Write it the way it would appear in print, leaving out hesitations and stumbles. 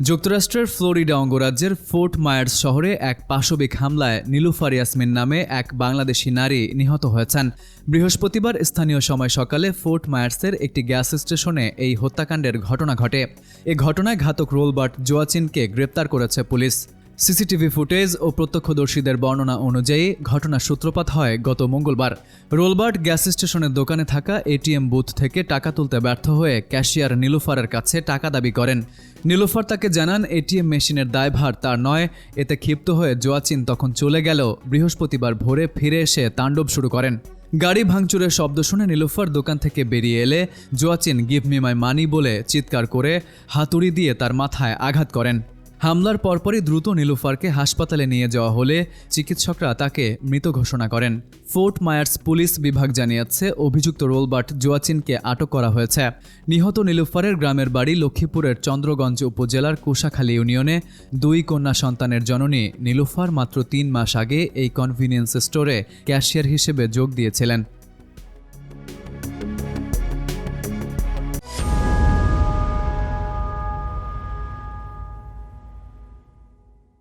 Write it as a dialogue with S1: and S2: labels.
S1: যুক্তরাষ্ট্রের ফ্লোরিডা অঙ্গরাজ্যের fort Myers শহরে এক পাশবিক হামলায় নীলুফার ইয়াসমিন নামে এক বাংলাদেশি নারী নিহত হয়েছেন। বৃহস্পতিবার স্থানীয় সময় সকালে ফোর্ট মায়ার্সের একটি গ্যাস স্টেশনে এই হত্যাকাণ্ডের ঘটনা ঘটে। এ ঘটনায় ঘাতক রোলবার্ট জোয়াচিনকে গ্রেপ্তার করেছে পুলিশ। সিসিটিভি ফুটেজ ও প্রত্যক্ষদর্শীদের বর্ণনা অনুযায়ী ঘটনার সূত্রপাত হয় গত মঙ্গলবার। রোলবার্ট গ্যাস স্টেশনের দোকানে থাকা এটিএম বুথ থেকে টাকা তুলতে ব্যর্থ হয়ে ক্যাশিয়ার নীলুফারের কাছে টাকা দাবি করেন। নীলুফার তাকে জানান এটিএম মেশিনের দায়ভার তার নয়। এতে ক্ষিপ্ত হয়ে জোয়াচিন তখন চলে গেল। বৃহস্পতিবার ভোরে ফিরে এসে তাণ্ডব শুরু করেন। গাড়ি ভাঙচুরের শব্দ শুনে নীলুফার দোকান থেকে বেরিয়ে এলে জোয়াচিন গিভ মি মাই মানি বলে চিৎকার করে হাতুড়ি দিয়ে তার মাথায় আঘাত করেন। হামলার পরপরই দ্রুত নীলুফারকে হাসপাতালে নিয়ে যাওয়া হলে চিকিৎসকরা তাকে মৃত ঘোষণা করেন। ফোর্ট মায়ার্স পুলিশ বিভাগ জানিয়েছে অভিযুক্ত রোলবার্ট জোয়াচিনকে আটক করা হয়েছে। নিহত নীলুফারের গ্রামের বাড়ি লক্ষ্মীপুরের চন্দ্রগঞ্জ উপজেলার কুশাখালী ইউনিয়নে। 2 কন্যা সন্তানের জননী নীলুফার মাত্র 3 মাস আগে এই কনভিনিয়েন্স স্টোরে ক্যাশিয়ার হিসেবে যোগ দিয়েছিলেন।